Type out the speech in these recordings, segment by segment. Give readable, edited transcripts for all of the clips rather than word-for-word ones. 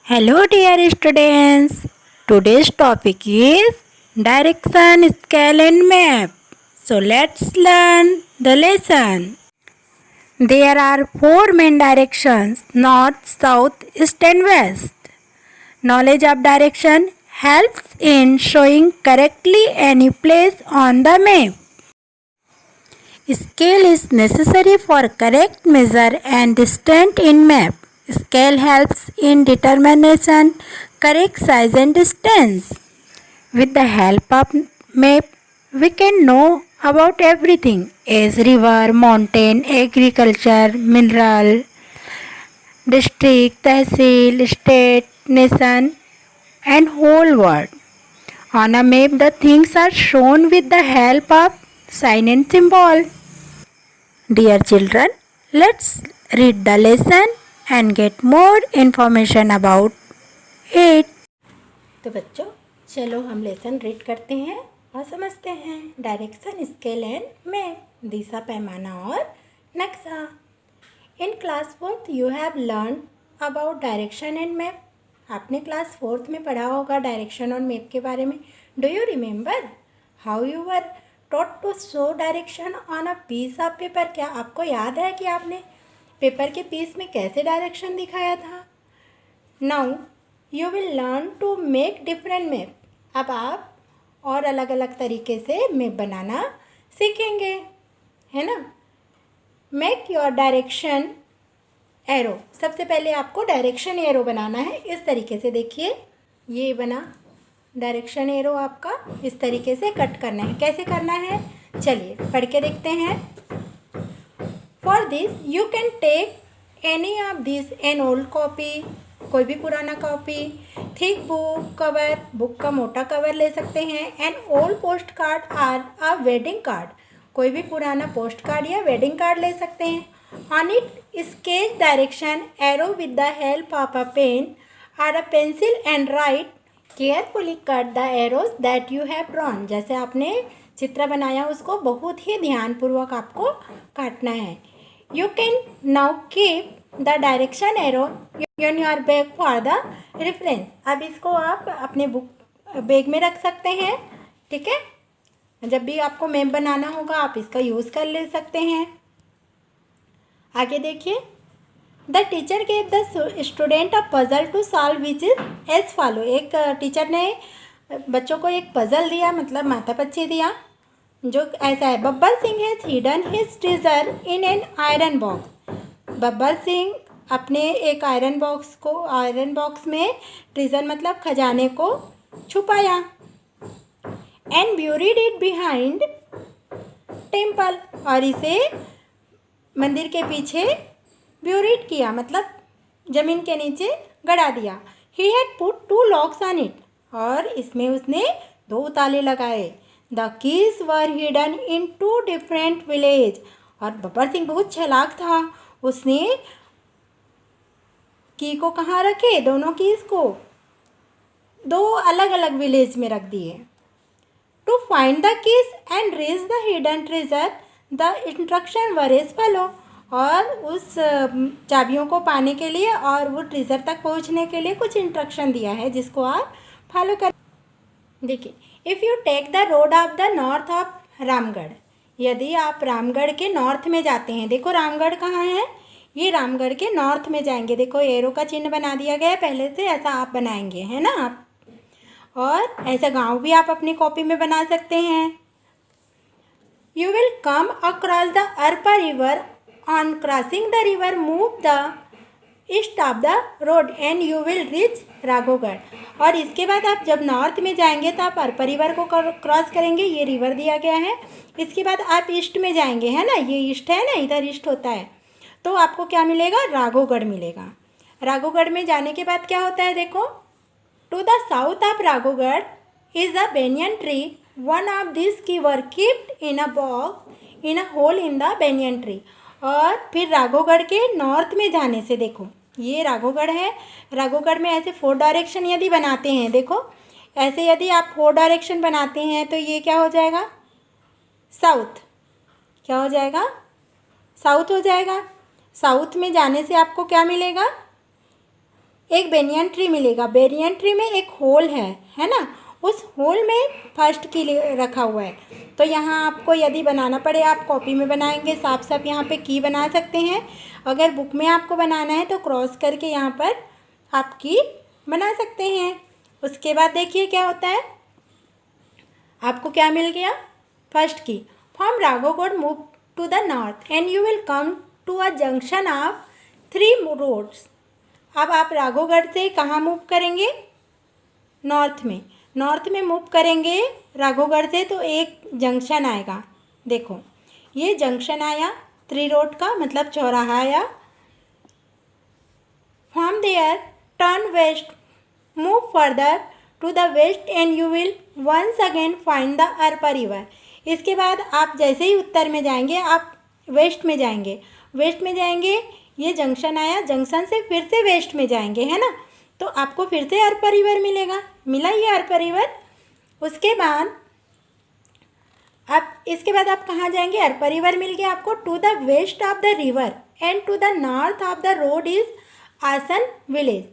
Hello dear students. Today's topic is direction, scale and map. So let's learn the lesson. There are four main directions: north, south, east and west. Knowledge of direction helps in showing correctly any place on the map. Scale is necessary for correct measure and distance in map. Scale helps in determination correct size and distance. With the help of map, we can know about everything as river, mountain, agriculture, mineral, district, tehsil, state, nation and whole world. On a map, the things are shown with the help of sign and symbol. Dear children, let's read the lesson and get more information about it. तो बच्चों चलो हम lesson read करते हैं और समझते हैं। Direction, scale and map, दिशा, पैमाना और नक्शा। In class fourth you have learn about direction and map. आपने क्लास फोर्थ में पढ़ा होगा डायरेक्शन और मैप के बारे में। Do you remember how you were taught to show direction on a piece of paper? क्या आपको याद है कि आपने पेपर के पीस में कैसे डायरेक्शन दिखाया था? Now you will learn to make different map. अब आप और अलग अलग तरीके से मैप बनाना सीखेंगे, है ना। Make your direction arrow. सबसे पहले आपको डायरेक्शन एरो बनाना है। इस तरीके से देखिए, ये बना डायरेक्शन एरो। आपका इस तरीके से कट करना है। कैसे करना है चलिए पढ़ के देखते हैं। For this you can take any of this an old copy, कोई भी पुराना copy, thick book cover, book का मोटा कवर ले सकते हैं, an old post card or a wedding card, कोई भी पुराना पोस्ट कार्ड या वेडिंग कार्ड ले सकते हैं। On it sketch direction arrow with the help of a pen और a pencil and write carefully cut the arrows that you have drawn. जैसे आपने चित्र बनाया उसको बहुत ही ध्यानपूर्वक आपको काटना है। You can now keep the direction arrow in your bag for the reference. अब इसको आप अपने बुक बैग में रख सकते हैं, ठीक है। जब भी आपको मैप बनाना होगा आप इसका यूज़ कर ले सकते हैं। आगे देखिए। The teacher gave the student a puzzle to solve which is as follow. एक टीचर ने बच्चों को एक पजल दिया, मतलब माथा पच्ची दिया, जो ऐसा है। Babbar Singh has hidden his treasure in an iron box. Babbar Singh अपने एक आयरन बॉक्स में ट्रेजर मतलब खजाने को छुपाया। And buried it behind temple, और इसे मंदिर के पीछे ब्यूरिड किया, मतलब जमीन के नीचे गड़ा दिया। He had put 2 locks on it, और इसमें उसने 2 ताले लगाए। The keys were hidden in 2 different village. और बब्बर सिंह बहुत चालाक था, उसने की को कहाँ रखे, दोनों कीज को 2 अलग अलग विलेज में रख दिए। To find the keys and reach the hidden treasure the instruction were as follow. और उस चाबियों को पाने के लिए और वो ट्रेजर तक पहुंचने के लिए कुछ इंस्ट्रक्शन दिया है जिसको आप फॉलो कर। देखिए, if you take the road of the north of Ramgarh. यदि आप रामगढ़ के नॉर्थ में जाते हैं, देखो रामगढ़ कहाँ है, ये रामगढ़ के नॉर्थ में जाएंगे। देखो एरो का चिन्ह बना दिया गया है पहले से, ऐसा आप बनाएंगे, है ना आप। और ऐसा गाँव भी आप अपनी कॉपी में बना सकते हैं। You will come across the Arpa river. On crossing the river, move the east of the road and you will reach Raghogarh. और इसके बाद आप जब नॉर्थ में जाएंगे तो आप अरपा रिवर को क्रॉस करेंगे, ये रिवर दिया गया है। इसके बाद आप ईस्ट में जाएंगे, है ना, ये ईस्ट है ना, इधर ईस्ट होता है, तो आपको क्या मिलेगा, राघोगढ़ मिलेगा। राघोगढ़ में जाने के बाद क्या होता है, देखो। To the south of Raghogarh is a banyan tree. One of this key were kept in a box in a hole in the banyan tree. और फिर राघोगढ़ के नॉर्थ में जाने से, देखो ये राघोगढ़ है, राघोगढ़ में ऐसे 4 डायरेक्शन यदि बनाते हैं, देखो ऐसे यदि आप 4 डायरेक्शन बनाते हैं तो ये क्या हो जाएगा, साउथ। क्या हो जाएगा, साउथ हो जाएगा। साउथ में जाने से आपको क्या मिलेगा, एक बेनियन ट्री मिलेगा। बेनियन ट्री में एक होल है ना, उस होल में फर्स्ट की रखा हुआ है। तो यहाँ आपको यदि बनाना पड़े, आप कॉपी में बनाएंगे साफ साफ यहाँ पे की बना सकते हैं। अगर बुक में आपको बनाना है तो क्रॉस करके यहाँ पर आप की बना सकते हैं। उसके बाद देखिए क्या होता है, आपको क्या मिल गया, first key. From Raghogarh move to the north and you will come to a junction of 3 roads. अब आप राघोगढ़ से कहाँ मूव करेंगे, नॉर्थ में। नॉर्थ में मूव करेंगे राघोगढ़ से तो एक जंक्शन आएगा। देखो ये जंक्शन आया 3 रोड का, मतलब चौराहा आया। From there turn west, move further to the west and you will once again find the Arpa river. इसके बाद आप जैसे ही उत्तर में जाएंगे आप वेस्ट में जाएंगे। वेस्ट में जाएंगे, ये जंक्शन आया, जंक्शन से फिर से वेस्ट में जाएंगे, है ना, तो आपको फिर से अरपा रिवर मिलेगा। मिला ये अरपा रिवर। उसके बाद आप इसके बाद आप कहाँ जाएंगे, अरपा रिवर मिल गया आपको। To the west of the river and to the north of the road is Asan village.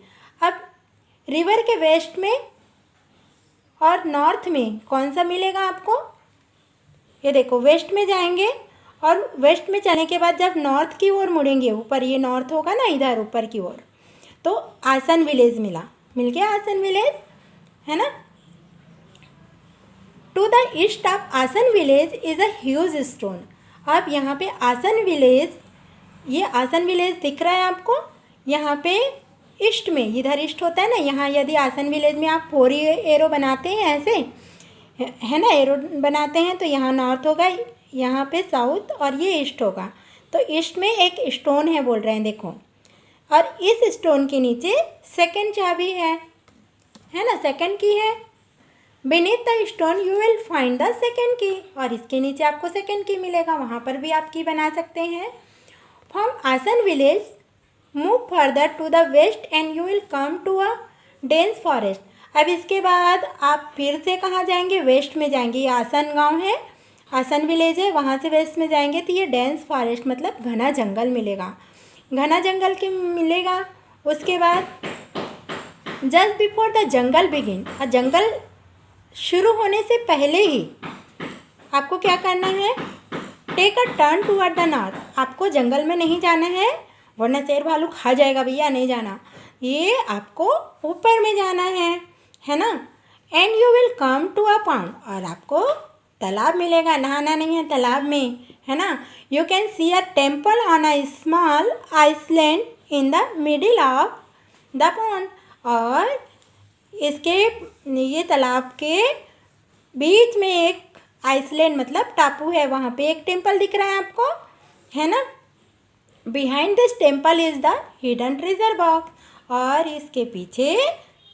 अब रिवर के वेस्ट में और नॉर्थ में कौन सा मिलेगा आपको, ये देखो वेस्ट में जाएंगे और वेस्ट में जाने के बाद जब नॉर्थ की ओर मुड़ेंगे, ऊपर ये नॉर्थ होगा ना, इधर ऊपर की ओर, तो आसन विलेज मिल गया आसन विलेज, है ना। टू द ईस्ट ऑफ आसन village is a huge stone. अब यहाँ पे आसन विलेज, ये आसन विलेज दिख रहा है आपको, यहाँ पे ईस्ट में, इधर ईस्ट होता है ना, यहाँ यदि आसन विलेज में आप 4 एरो बनाते हैं ऐसे, है ना, एरो बनाते हैं, तो यहाँ नॉर्थ होगा, यहाँ पे साउथ और ये ईस्ट होगा। तो ईस्ट में एक स्टोन है बोल रहे हैं, देखो, और इस स्टोन के नीचे सेकंड चाबी है ना, सेकंड की है। Beneath the stone you will find the second की, और इसके नीचे आपको सेकंड की मिलेगा, वहाँ पर भी आप की बना सकते हैं। From Asan village move further to the west and you will come to a dense forest. अब इसके बाद आप फिर से कहाँ जाएंगे, वेस्ट में जाएंगे। ये आसन गांव है, आसन विलेज है, वहाँ से वेस्ट में जाएंगे तो ये डेंस फॉरेस्ट मतलब घना जंगल मिलेगा, घना जंगल के मिलेगा। उसके बाद just before the jungle begin, और जंगल शुरू होने से पहले ही आपको क्या करना है, take a turn toward the north. आपको जंगल में नहीं जाना है वरना शेर भालू खा जाएगा भैया, नहीं जाना, ये आपको ऊपर में जाना है ना। And you will come to a pond, और आपको तालाब मिलेगा, नहाना नहीं है तालाब में, है ना। You can see a temple on a small island in the middle of the pond, और इसके ये तालाब के बीच में एक आइसलैंड मतलब टापू है, वहाँ पे एक टेम्पल दिख रहा है आपको, है ना। Behind this temple is the hidden treasure box, और इसके पीछे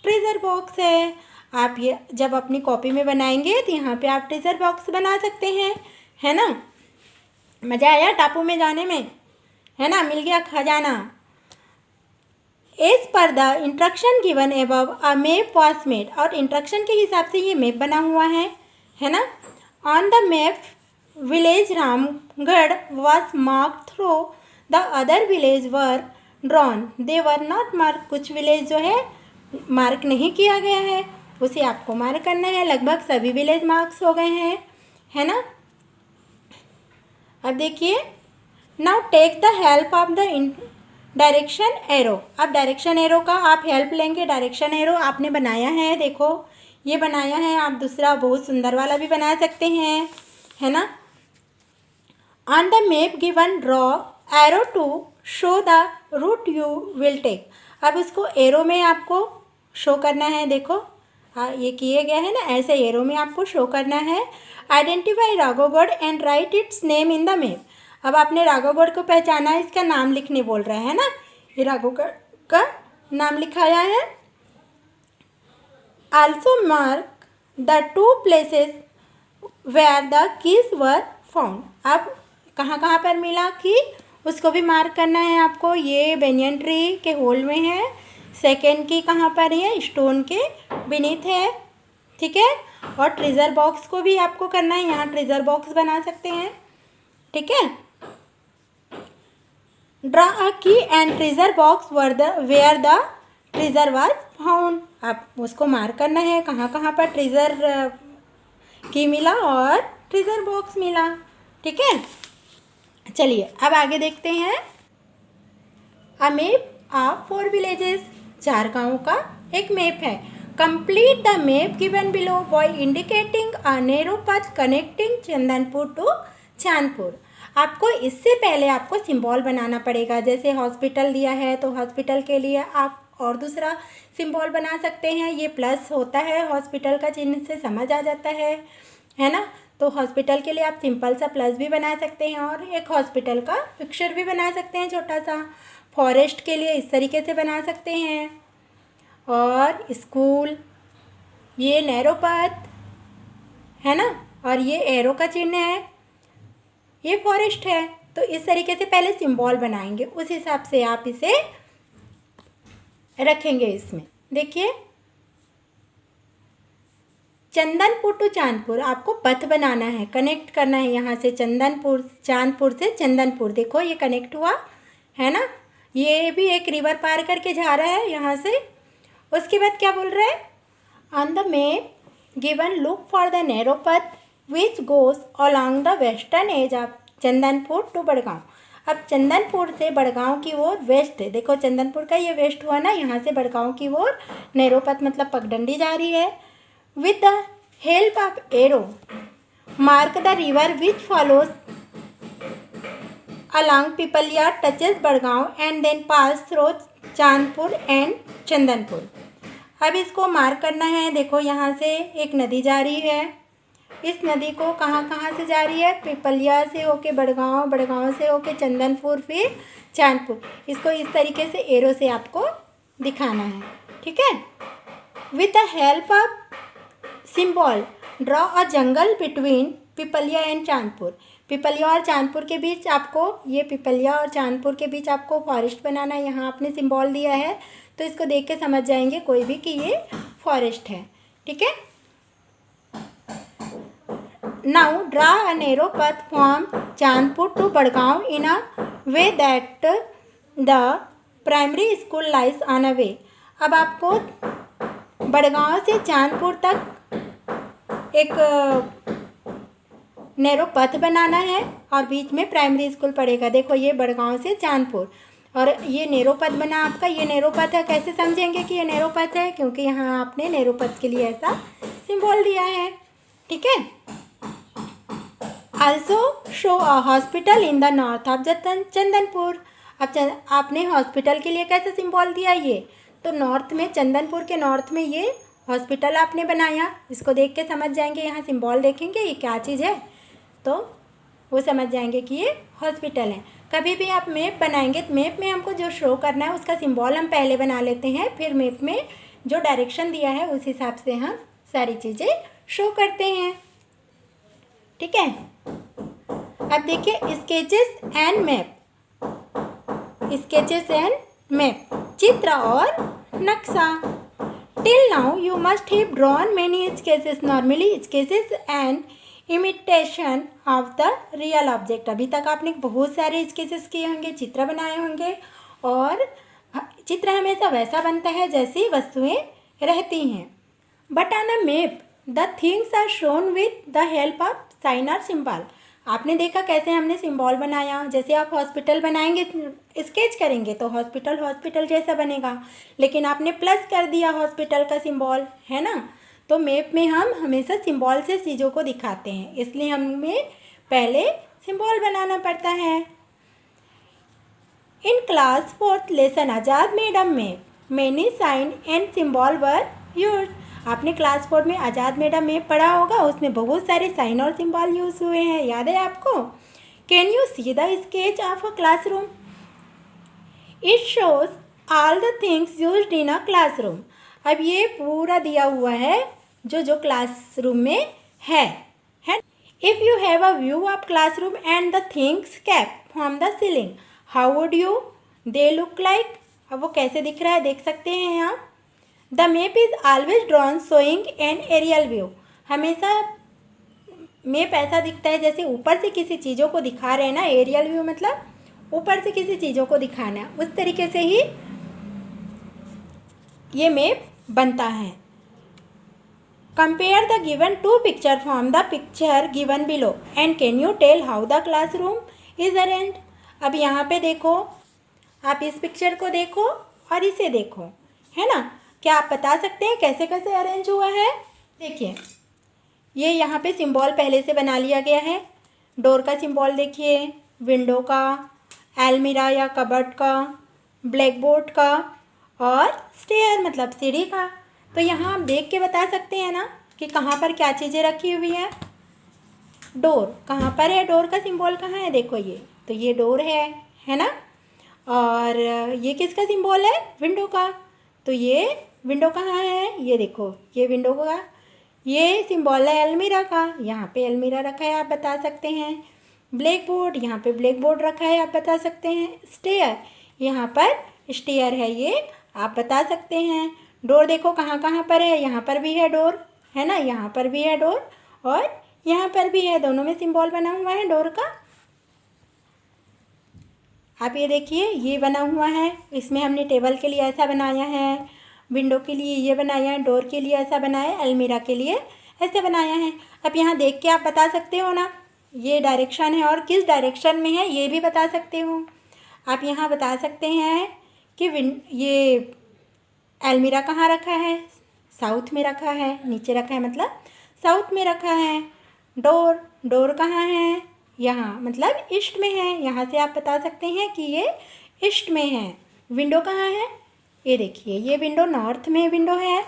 ट्रेजर बॉक्स है। आप ये जब अपनी कॉपी में बनाएंगे तो यहाँ पे आप ट्रेजर बॉक्स बना सकते हैं, है ना। मज़ा आया टापू में जाने में, है ना, मिल गया खजाना। As per the instruction given above a map was made, और इंस्ट्रक्शन के हिसाब से ये मैप बना हुआ है ना। On the map village Ramgarh was mark through the other village were drawn they were not mark. कुछ विलेज जो है मार्क नहीं किया गया है, उसे आपको मार्क करना है। लगभग सभी विलेज मार्क्स हो गए हैं, है ना। अब देखिए, now take the help of the direction arrow. अब डायरेक्शन एरो का आप हेल्प लेंगे। डायरेक्शन एरो आपने बनाया है, देखो ये बनाया है, आप दूसरा बहुत सुंदर वाला भी बना सकते हैं, है ना। On the map given draw arrow to show the route you will take. अब उसको एरो में आपको शो करना है, देखो हाँ ये किए गया है ना, ऐसे एरो में आपको शो करना है। Identify Raghogarh and right it's name in the map. अब आपने राघोगढ़ को पहचाना है, इसका नाम लिखने बोल रहे हैं ना, ये राघोगढ़ का नाम लिखाया है। Also mark the 2 places where the keys were found. अब कहाँ कहाँ पर मिला की, उसको भी मार्क करना है आपको। ये बेनियन ट्री के होल में है, सेकेंड की कहाँ पर है, स्टोन के बीनीथ है, ठीक है। और ट्रेजर बॉक्स को भी आपको करना है, यहाँ ट्रेजर बॉक्स बना सकते हैं, ठीक है। Draw a key and treasure box where the treasure was found. आप उसको मार्क करना है कहाँ कहाँ पर ट्रेजर की मिला और ट्रेजर बॉक्स मिला। ठीक है, चलिए अब आगे देखते हैं। अ मैप ऑफ 4 विलेजेस, 4 गाँवों का एक मैप है। Complete the map given below by indicating a narrow path connecting Chandanpur to Chandpur. आपको इससे पहले आपको सिंबल बनाना पड़ेगा। जैसे हॉस्पिटल दिया है तो हॉस्पिटल के लिए आप और दूसरा सिंबल बना सकते हैं। ये प्लस होता है, हॉस्पिटल का चिन्ह से समझ आ जाता है ना। तो हॉस्पिटल के लिए आप सिंपल सा प्लस भी बना सकते हैं और एक हॉस्पिटल का पिक्चर भी बना सकते हैं छोटा सा। फॉरेस्ट के लिए इस तरीके से बना सकते हैं। और स्कूल, ये नैरो पाथ है ना, और ये एरो का चिन्ह है, ये फॉरेस्ट है। तो इस तरीके से पहले सिंबल बनाएंगे, उस हिसाब से आप इसे रखेंगे। इसमें देखिए, चंदनपुर टू चांदपुर आपको पथ बनाना है, कनेक्ट करना है। यहाँ से चंदनपुर, चांदपुर से चंदनपुर, देखो ये कनेक्ट हुआ है ना। ये भी एक रिवर पार करके जा रहा है यहाँ से। उसके बाद क्या बोल रहा है, on the map given look for the narrow path which goes along the western edge of Chandanpur to Badgaon. अब चंदनपुर से बड़गांव की ओर वेस्ट है, देखो चंदनपुर का ये वेस्ट हुआ ना, यहाँ से बड़गांव की ओर नैरो पथ मतलब पगडंडी जा रही है। With the help of arrow mark the river which follows along Piplia touches Badgaon and then pass through Chandpur and Chandanpur. अब इसको मार्क करना है। देखो यहाँ से एक नदी जा रही है, इस नदी को कहाँ कहाँ से जा रही है, पिपलिया से होके बड़गांव, बड़गांव से होके चंदनपुर, फिर चांदपुर। इसको इस तरीके से एरो से आपको दिखाना है। ठीक है, with the help of symbol draw a jungle between Piplia and Chandpur. Piplia और चांदपुर के बीच आपको, ये पिपलिया और चांदपुर के बीच आपको फॉरेस्ट बनाना है। यहाँ आपने सिंबल दिया है तो इसको देख के समझ जाएंगे कोई भी कि ये फॉरेस्ट है। ठीक है, now draw a narrow path from Chandpur to Badgaon in a way that the primary school lies on a way. अब आपको बड़गांव से चांदपुर तक एक नैरो पथ बनाना है और बीच में प्राइमरी स्कूल पड़ेगा। देखो ये बड़गांव से चांदपुर और ये नैरो पथ बना आपका, ये नैरो पथ है। कैसे समझेंगे कि ये नैरो पथ है, क्योंकि यहाँ आपने नैरो पथ के लिए ऐसा सिंबल दिया है। ठीक है, also show a hospital in the north of Chandanpur. अब आपने हॉस्पिटल के लिए कैसे सिंबल दिया, ये तो नॉर्थ में, चंदनपुर के नॉर्थ में ये हॉस्पिटल आपने बनाया। इसको देख के समझ जाएंगे, यहाँ सिंबल देखेंगे ये क्या चीज़ है तो वो समझ जाएंगे कि ये हॉस्पिटल है। कभी भी आप मैप बनाएंगे तो मैप में हमको जो शो करना है उसका सिंबल हम पहले बना लेते हैं, फिर मैप में जो डायरेक्शन दिया है उस हिसाब से हम सारी चीज़ें शो करते हैं। ठीक है, अब देखिए sketches and map, sketches and map, चित्र और नक्शा। Till now you must have drawn many sketches, normally sketches and imitation of the real object. अभी तक आपने बहुत सारे स्केचेस किए होंगे, चित्र बनाए होंगे, और चित्र हमेशा वैसा बनता है जैसी वस्तुएं रहती हैं। But on a map the things are shown with the help of sign और सिंबल। आपने देखा कैसे हमने सिंबल बनाया। जैसे आप हॉस्पिटल बनाएंगे, स्केच करेंगे तो हॉस्पिटल हॉस्पिटल जैसा बनेगा, लेकिन आपने प्लस कर दिया हॉस्पिटल का सिंबल, है ना। तो मैप में हम हमेशा सिंबल से चीज़ों को दिखाते हैं, इसलिए हमें पहले सिंबल बनाना पड़ता है। In class 4th lesson Azad madam map many sign and symbol were use. आपने क्लास 4 में आज़ाद मैडम मैप पढ़ा होगा, उसमें बहुत सारे साइन और सिंबल यूज हुए हैं, याद है आपको। Can you see the sketch of a classroom, it shows all the things used in a classroom. अब ये पूरा दिया हुआ है जो क्लासरूम में है। If you have a view of classroom and the things kept from the ceiling, how would you they look like. अब वो कैसे दिख रहा है देख सकते हैं आप। The map is always drawn showing an aerial view. हमेशा मैप ऐसा दिखता है जैसे ऊपर से किसी चीज़ों को दिखा रहे हैं ना, एरियल व्यू मतलब ऊपर से किसी चीज़ों को दिखाना, उस तरीके से ही ये मैप बनता है। Compare the given two picture from the picture given below and can you tell how the classroom is arranged. अब यहाँ पे देखो, आप इस पिक्चर को देखो और इसे देखो, है ना। क्या आप बता सकते हैं कैसे कैसे अरेंज हुआ है? देखिए, ये यहाँ पे सिंबल पहले से बना लिया गया है। डोर का सिंबल देखिए, विंडो का, अलमीरा या कबर्ड का, ब्लैक बोर्ड का और स्टेयर मतलब सीढ़ी का। तो यहाँ आप देख के बता सकते हैं ना कि कहाँ पर क्या चीज़ें रखी हुई है। डोर कहाँ पर है, डोर का सिंबल कहाँ है, देखो ये, तो ये डोर है ना। और ये किसका सिंबल है, विंडो का, तो ये विंडो कहाँ है, ये देखो, ये विंडो का ये सिंबल है अलमीरा का, यहाँ पे अलमीरा रखा है, आप बता सकते हैं। ब्लैक बोर्ड, यहाँ पे ब्लैक बोर्ड रखा है, आप बता सकते हैं। स्टेयर, यहाँ पर स्टेयर है, ये आप बता सकते हैं। डोर देखो कहाँ कहाँ पर है, यहाँ पर भी है डोर, है ना, यहाँ पर भी है डोर और यहाँ पर भी है, दोनों में सिंबल बना हुआ है डोर का। आप ये देखिए, ये बना हुआ है, इसमें हमने टेबल के लिए ऐसा बनाया है, विंडो के लिए ये बनाया है, डोर के लिए ऐसा बनाया है, अलमीरा के लिए ऐसे बनाया है। अब यहाँ देख के आप बता सकते हो ना, ये डायरेक्शन है और किस डायरेक्शन में है ये भी बता सकते हो। आप यहाँ बता सकते हैं कि ये अलमीरा कहाँ रखा है, साउथ में रखा है, नीचे रखा है मतलब साउथ में रखा है। डोर कहाँ है, यहाँ मतलब ईस्ट में है, यहाँ से आप बता सकते हैं कि ये ईस्ट में है। विंडो कहाँ है, ये देखिए, ये विंडो नॉर्थ में विंडो है।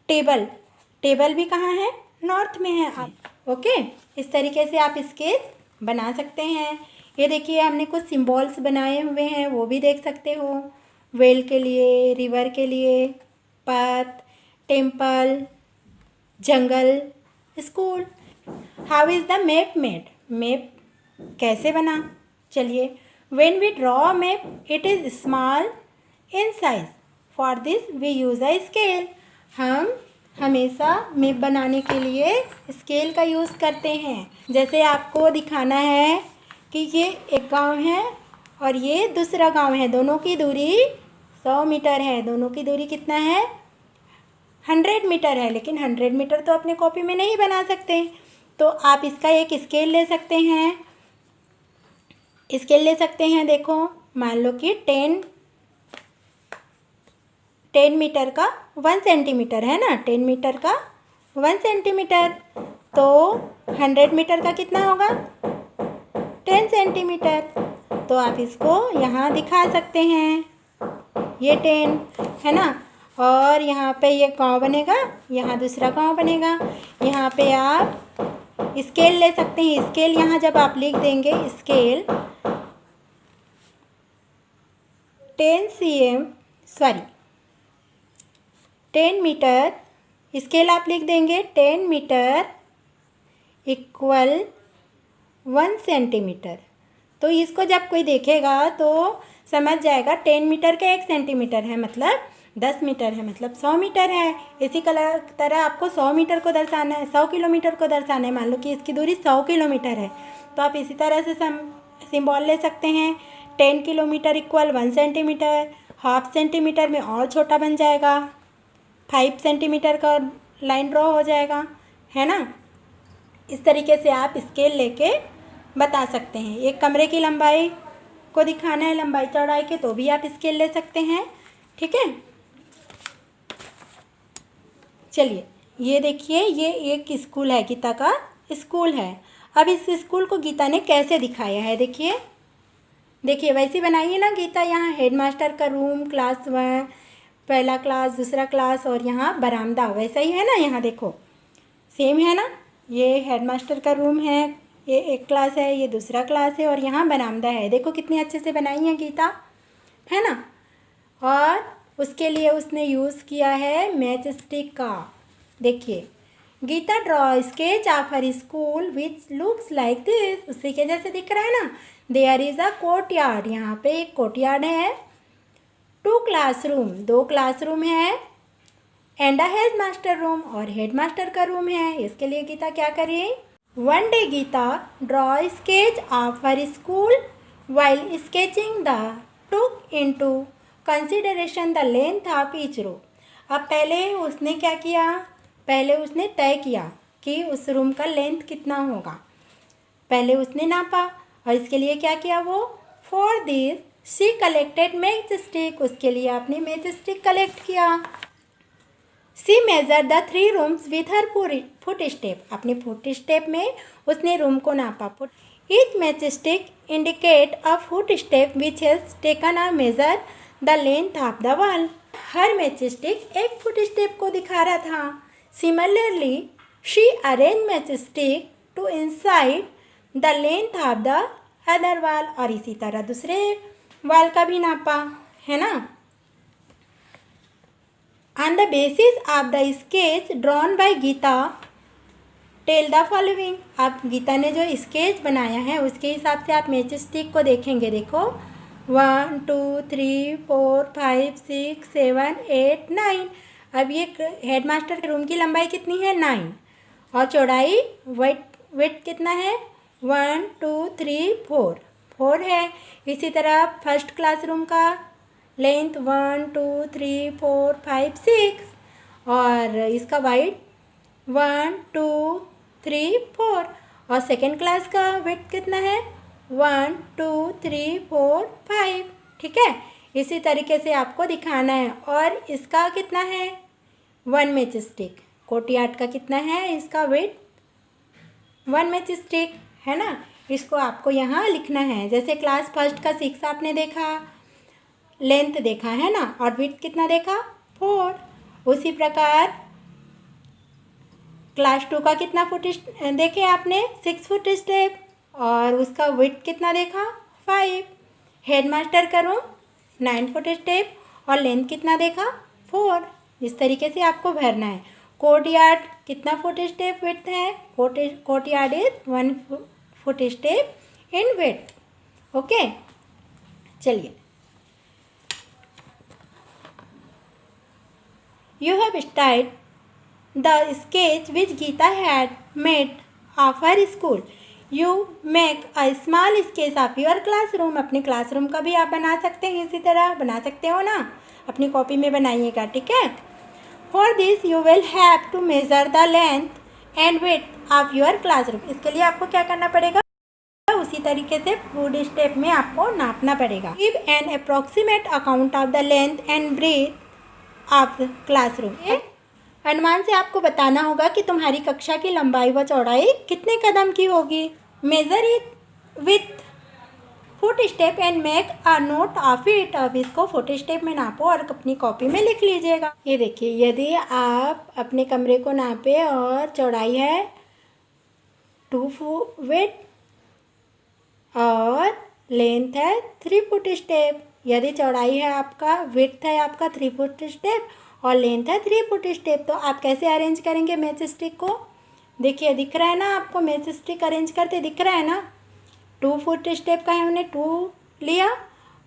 टेबल भी कहाँ है, नॉर्थ में है। आप ओके, इस तरीके से आप स्केच बना सकते हैं। ये देखिए, हमने कुछ सिंबल्स बनाए हुए हैं, वो भी देख सकते हो। वेल के लिए, रिवर के लिए, path, temple, jungle, school. How is the map made, map कैसे बना, चलिए। When we draw map it is small in size, for this we use a scale. हम हमेशा मैप बनाने के लिए स्केल का यूज़ करते हैं। जैसे आपको दिखाना है कि ये एक गांव है और ये दूसरा गांव है, दोनों की दूरी 100 मीटर है। दोनों की दूरी कितना है, 100 मीटर है, लेकिन 100 मीटर तो अपने कॉपी में नहीं बना सकते, तो आप इसका एक स्केल ले सकते हैं। स्केल ले सकते हैं, देखो, मान लो कि 10 मीटर का 1 सेंटीमीटर है ना, 10 मीटर का 1 सेंटीमीटर, तो 100 मीटर का कितना होगा, 10 सेंटीमीटर। तो आप इसको यहाँ दिखा सकते हैं, ये 10 है ना, और यहाँ पे ये गाँव बनेगा, यहाँ दूसरा गाँव बनेगा। यहाँ पे आप स्केल ले सकते हैं। स्केल यहाँ जब आप लिख देंगे, स्केल 10 मीटर, स्केल आप लिख देंगे 10 मीटर इक्वल 1 सेंटीमीटर। तो इसको जब कोई देखेगा तो समझ जाएगा 10 मीटर का 1 सेंटीमीटर है मतलब 10 मीटर है, मतलब 100 मीटर है। इसी तरह आपको 100 मीटर को दर्शाना है, 100 किलोमीटर को दर्शाना है। मान लो कि इसकी दूरी 100 किलोमीटर है, तो आप इसी तरह से सिंबल ले सकते हैं। 10 kilometre equal 1 centimetre, half centimetre में और छोटा बन जाएगा, 5 सेंटीमीटर का लाइन ड्रॉ हो जाएगा, है ना। इस तरीके से आप स्केल लेके बता सकते हैं। एक कमरे की लंबाई को दिखाना है, लंबाई चौड़ाई के, तो भी आप स्केल ले सकते हैं, ठीक है। चलिए, ये देखिए, ये एक स्कूल है, गीता का स्कूल है। अब इस स्कूल को गीता ने कैसे दिखाया है, देखिए वैसे बनाइए ना गीता। यहाँ हेडमास्टर का रूम, क्लास 1, पहला क्लास, दूसरा क्लास, और यहाँ बरामदा, वैसा ही है ना। यहाँ देखो, सेम है ना। ये हेडमास्टर का रूम है, ये एक क्लास है, ये दूसरा क्लास है, और यहाँ बरामदा है। देखो कितने अच्छे से बनाई है गीता, है ना। और उसके लिए उसने यूज़ किया है मैच स्टिक का। देखिए, Gita draw sketch of her school which looks like this. उसी के जैसे दिख रहा है ना। देयर इज़ अ कोर्टयार्ड, यहाँ पे एक कोर्टयार्ड है। 2 क्लासरूम, 2 क्लासरूम है। एंड अ हेडमास्टर रूम, और हेडमास्टर का रूम है। इसके लिए गीता क्या करी, one day Gita draw sketch of her school while sketching the took into consideration the length of each room. अब पहले उसने क्या किया, पहले उसने तय किया कि उस रूम का लेंथ कितना होगा, पहले उसने नापा और इसके लिए क्या किया वो, for this she collected match stick, उसके लिए आपने मैच स्टिक कलेक्ट किया। She measure the 3 rooms with her foot step, अपने फुट स्टेप में उसने रूम को नापा। Each match stick indicate a foot step which has taken a measure the length of the wall, हर match stick एक foot step को दिखा रहा था। Similarly she arrange match stick to inside the length of the other wall, और इसी तरह दूसरे वॉल का भी नापा, है ना। On the basis of the sketch drawn by Gita, tell the following, आप गीता ने जो स्केच बनाया है उसके हिसाब से आप मैच स्टिक को देखेंगे। देखो 1 2 3 4 5 6 7 8 9। अब ये हेडमास्टर के रूम की लंबाई कितनी है, 9, और चौड़ाई विड्थ कितना है, 1 2 3 4 है। इसी तरह फर्स्ट क्लासरूम का लेंथ 1 2 3 4 5 6, और इसका वाइड 1 2 3 4, और सेकेंड क्लास का विड्थ कितना है, 1 2 3 4 5, ठीक है। इसी तरीके से आपको दिखाना है। और इसका कितना है, 1 मैच स्टिक, कोटियार्ड का कितना है, इसका विड्थ 1 मैच स्टिक, है ना। इसको आपको यहाँ लिखना है। जैसे क्लास फर्स्ट का 6 आपने देखा, लेंथ देखा है ना, और विड्थ कितना देखा, 4। उसी प्रकार क्लास 2 का कितना फुट देखे आपने, 6 फुट स्टेप, और उसका विड्थ कितना देखा, 5। हेडमास्टर का रूम 9 फुट स्टेप और लेंथ कितना देखा, 4। इस तरीके से आपको भरना है। कोर्टयार्ड कितना फुट स्टेप विड्थ है, courtyard is 1 foot step in width. Okay, चलिए। You have studied the sketch which Geeta had made of her school. You make a small sketch of your classroom. अपने classroom का भी आप बना सकते हैं, इसी तरह बना सकते हो ना, अपनी कॉपी में बनाइएगा, ठीक है। For this you will have to measure the length and width of your classroom. इसके लिए आपको क्या करना पड़ेगा, उसी तरीके से फुट स्टेप में आपको नापना पड़ेगा। Give an approximate account of the length and breadth आप क्लासरूम, अनुमान से आपको बताना होगा कि तुम्हारी कक्षा की लंबाई व चौड़ाई कितने कदम की होगी। Measure it with foot step and make a note of it. अब इसको फुट स्टेप में नापो और अपनी कॉपी में लिख लीजिएगा। ये देखिए, यदि आप अपने कमरे को नापे और चौड़ाई है 2 फुट और लेंथ है 3 फुट स्टेप, यदि चौड़ाई है आपका, विड्थ है आपका 3 फुट स्टेप और लेंथ है 3 फुट स्टेप, तो आप कैसे अरेंज करेंगे मैच स्टिक को। देखिए, दिख रहा है ना आपको, मैच स्टिक अरेंज करते दिख रहा है ना। 2 फुट स्टेप का हमने 2 लिया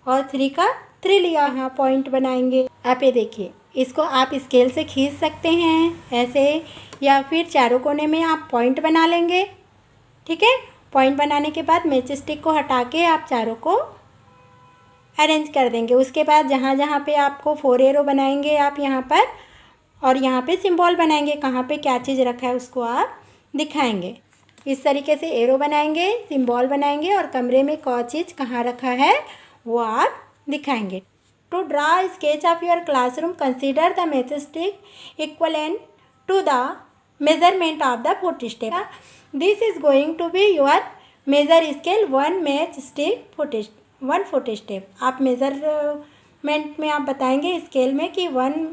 और 3 का 3 लिया। हाँ, पॉइंट बनाएंगे। आप ये देखिए, इसको आप स्केल से खींच सकते हैं ऐसे, या फिर चारों कोने में आप पॉइंट बना लेंगे, ठीक है। पॉइंट बनाने के बाद मैच स्टिक को हटा के आप चारों को अरेंज कर देंगे। उसके बाद जहाँ जहाँ पे आपको 4 एरो बनाएंगे आप यहाँ पर, और यहाँ पे सिंबल बनाएंगे, कहाँ पे क्या चीज़ रखा है उसको आप दिखाएंगे। इस तरीके से एरो बनाएंगे, सिंबल बनाएंगे, और कमरे में कौन चीज़ कहाँ रखा है वो आप दिखाएंगे। To draw sketch of your classroom consider the match stick equivalent to the measurement of the foot step. This is going to be your measure scale 1 match stick 1 foot step. आप मेजरमेंट में आप बताएंगे scale में कि 1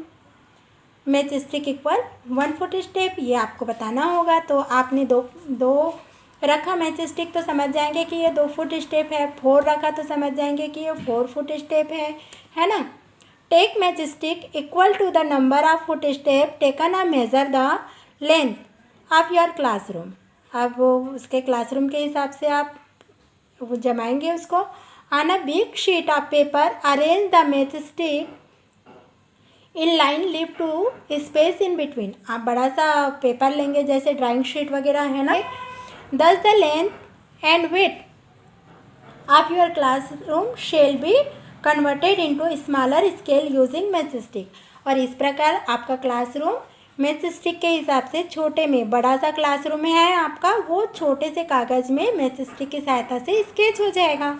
match stick equal 1 foot step, ये आपको बताना होगा। तो आपने दो रखा मैच स्टिक तो समझ जाएंगे कि ये 2 फुट स्टेप है। 4 रखा तो समझ जाएंगे कि ये 4 फुट स्टेप है ना। Take match stick equal to the number of foot step taken a measure the length of your classroom. अब वो उसके क्लासरूम के हिसाब से आप वो जमाएंगे उसको। On a big sheet of paper, arrange the matchstick in line, leave two space in between. आप बड़ा सा पेपर लेंगे, जैसे ड्राइंग शीट वगैरह है ना। Thus the length and width of your classroom shall be converted into smaller scale using match stick. और इस प्रकार आपका क्लासरूम मैच स्टिक के हिसाब से छोटे में, बड़ा सा क्लासरूम है आपका, वो छोटे से कागज़ में मैच स्टिक की सहायता से स्केच हो जाएगा।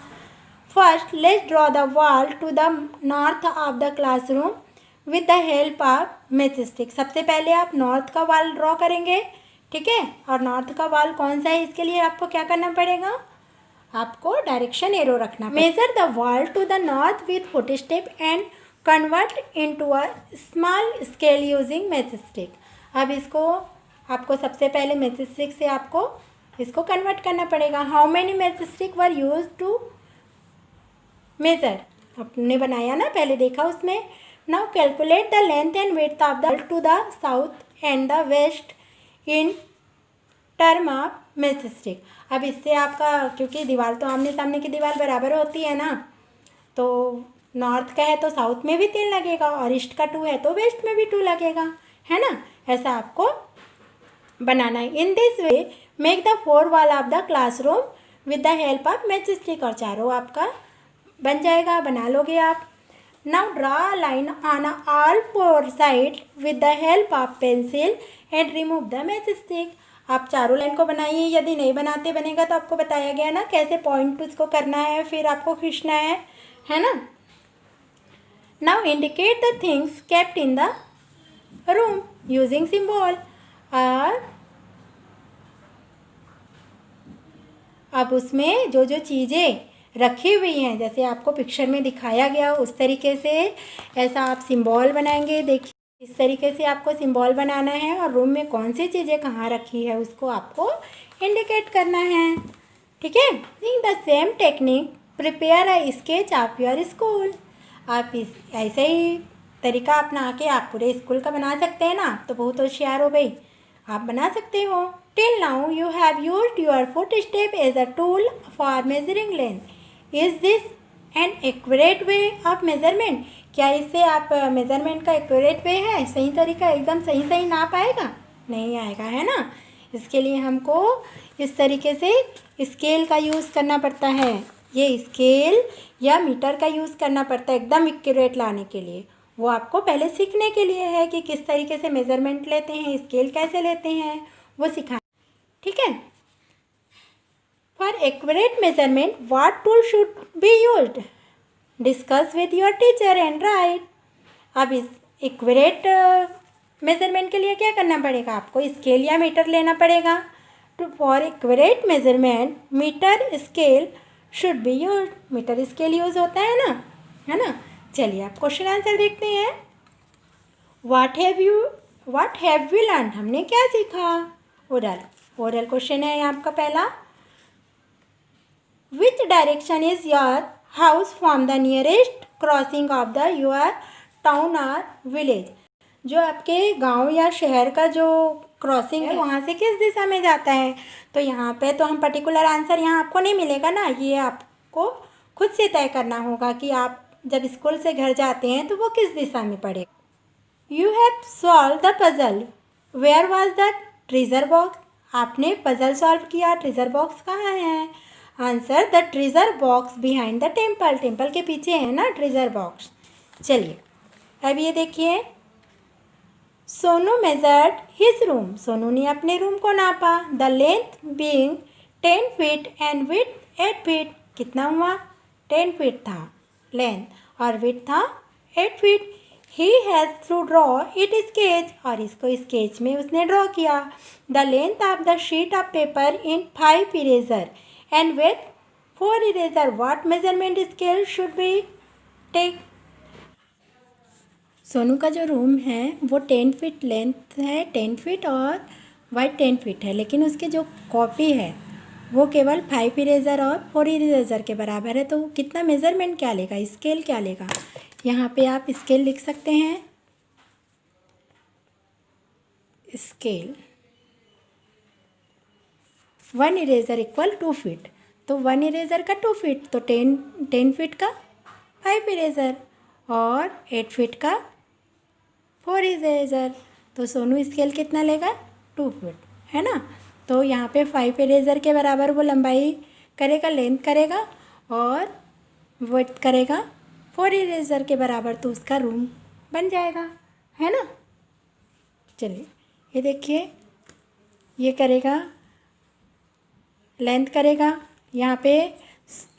First let's draw the wall to the north of the classroom with the help of match stick. सबसे पहले आप नॉर्थ का वॉल ड्रॉ करेंगे, ठीक है। और नॉर्थ का वॉल कौन सा है, इसके लिए आपको क्या करना पड़ेगा, आपको डायरेक्शन एरो रखना पड़ेगा। Measure the wall to the north with foot step and convert into a small scale using match stick. अब इसको आपको सबसे पहले मैच स्टिक से आपको इसको कन्वर्ट करना पड़ेगा। How many match stick were use to measure, आपने बनाया ना, पहले देखा उसमें। Now calculate the length and width of the to the south and the west in term of match stick. अब इससे आपका, क्योंकि दीवार तो आमने सामने की दीवार बराबर होती है ना, तो नॉर्थ का है तो साउथ में भी 3 लगेगा, और ईस्ट का 2 है तो वेस्ट में भी 2 लगेगा, है ना। ऐसा आपको बनाना है। In this way make the 4 wall of the classroom with the help of match stick. और चारों आपका बन जाएगा, बना लोगे आप। Now draw a line on all 4 side with the help of pencil and remove the match stick. आप चारों लाइन को बनाइए, यदि नहीं बनाते बनेगा तो आपको बताया गया ना कैसे पॉइंट उसको करना है, फिर आपको खींचना है ना। Now indicate the things kept in the room using symbol. और अब उसमें जो जो चीज़ें रखी हुई हैं, जैसे आपको पिक्चर में दिखाया गया उस तरीके से ऐसा आप सिंबल बनाएंगे। देखिए इस तरीके से आपको सिंबल बनाना है, और रूम में कौन सी चीज़ें कहाँ रखी है उसको आपको इंडिकेट करना है, ठीक है। In the same technique prepare a sketch of your school. आप इस ऐसे ही तरीका अपना के आप पूरे स्कूल का बना सकते हैं ना, तो बहुत होशियार हो भाई, आप बना सकते हो। Till now you have used your foot step as a tool for measuring length. Is this an accurate way of measurement. क्या इससे आप मेजरमेंट का एक्यूरेट वे है, सही तरीका, एकदम सही सही नाप आएगा, नहीं आएगा, है ना। इसके लिए हमको इस तरीके से स्केल का यूज़ करना पड़ता है। ये स्केल या मीटर का यूज़ करना पड़ता है एकदम एक्यूरेट लाने के लिए। वो आपको पहले सीखने के लिए है कि किस तरीके से मेजरमेंट लेते हैं, स्केल कैसे लेते हैं, वो सिखाना, ठीक है। For accurate measurement what tool should be used, discuss with your teacher and right. अब इस एक्यूरेट मेजरमेंट के लिए क्या करना पड़ेगा, आपको स्केल या मीटर लेना पड़ेगा। To for accurate measurement metre scale should be use. Metre scale use होता है ना, है ना। चलिए आप क्वेश्चन आंसर देखते हैं। व्हाट हैव वी लर्न, हमने क्या सीखा। ओरल क्वेश्चन है आपका पहला। Which direction is your house from the nearest crossing of the your town और विलेज। जो आपके गांव या शहर का जो क्रॉसिंग है वहाँ से किस दिशा में जाता है। तो यहाँ पे तो हम पर्टिकुलर आंसर यहाँ आपको नहीं मिलेगा ना, ये आपको खुद से तय करना होगा कि आप जब स्कूल से घर जाते हैं तो वो किस दिशा में पड़ेगा। You have solve the puzzle, where was the treasure box. आपने पजल सॉल्व किया, ट्रेजर बॉक्स कहाँ है। Answer the treasure box behind the temple. Temple के पीछे है ना ट्रेजर बॉक्स। चलिए अब ये देखिए, Sonu measured his room. Sonu ने अपने रूम को नापा। The length being 10 feet and width 8 feet. कितना हुआ, 10 फीट था लेंथ, और विड्थ था 8 feet. He has to draw it sketch. और इसको स्केच में उसने ड्रॉ किया। The length of the sheet of paper in 5 eraser and with 4 eraser. What measurement scale should be take. Sonu का जो रूम है वो 10 फीट लेंथ है, 10 फीट, और वाइड 10 फीट है, लेकिन उसकी जो कॉपी है वो केवल 5 इरेज़र और 4 इरेज़र के बराबर है। तो कितना मेज़रमेंट क्या लेगा, स्केल क्या लेगा। यहाँ पे आप स्केल लिख सकते हैं, स्केल 1 इरेज़र इक्वल 2 फीट। तो 1 इरेज़र का 2 फीट, तो 10 फीट का 5 इरेज़र, और 8 फीट का 4 इरेज़र। तो सोनू स्केल कितना लेगा, 2 फीट, है ना। तो यहाँ पे 5 इरेज़र के बराबर वो लंबाई करेगा, लेंथ करेगा, और विड्थ करेगा 4 इरेज़र के बराबर तो उसका रूम बन जाएगा, है ना। चलिए ये देखिए, ये करेगा, लेंथ करेगा, यहाँ पे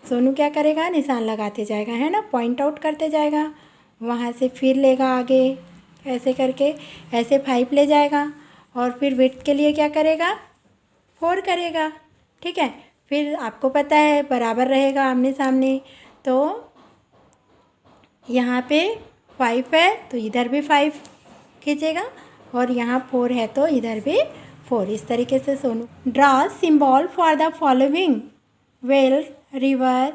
सोनू क्या करेगा, निशान लगाते जाएगा, है ना, पॉइंट आउट करते जाएगा। वहाँ से फिर लेगा आगे ऐसे करके, ऐसे 5 ले जाएगा और फिर विड्थ के लिए क्या करेगा, 4 करेगा, ठीक है। फिर आपको पता है बराबर रहेगा आमने सामने, तो यहाँ पे 5 है तो इधर भी 5 खींचेगा और यहाँ 4 है तो इधर भी 4। इस तरीके से Sonu draw symbol for the following well, river,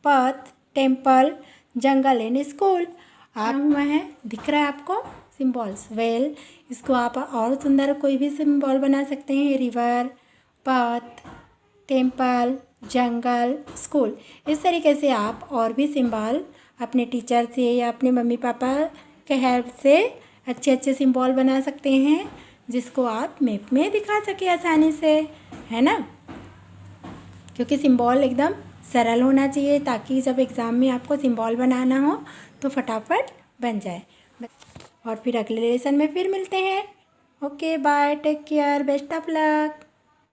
पथ, टेम्पल, जंगल एंड स्कूल। आप हुआ है, दिख रहा है आपको सिंबल्स। वेल, इसको आप और सुंदर कोई भी सिंबल बना सकते हैं, रिवर, पथ, टेम्पल, जंगल, स्कूल। इस तरीके से आप और भी सिंबल अपने टीचर से या अपने मम्मी पापा के हेल्प से अच्छे अच्छे सिंबल बना सकते हैं, जिसको आप मैप में दिखा सके आसानी से, है ना। क्योंकि सिंबल एकदम सरल होना चाहिए ताकि जब एग्ज़ाम में आपको सिंबल बनाना हो तो फटाफट बन जाए। और फिर अगले लेसन में फिर मिलते हैं। Okay bye, take care, best of luck.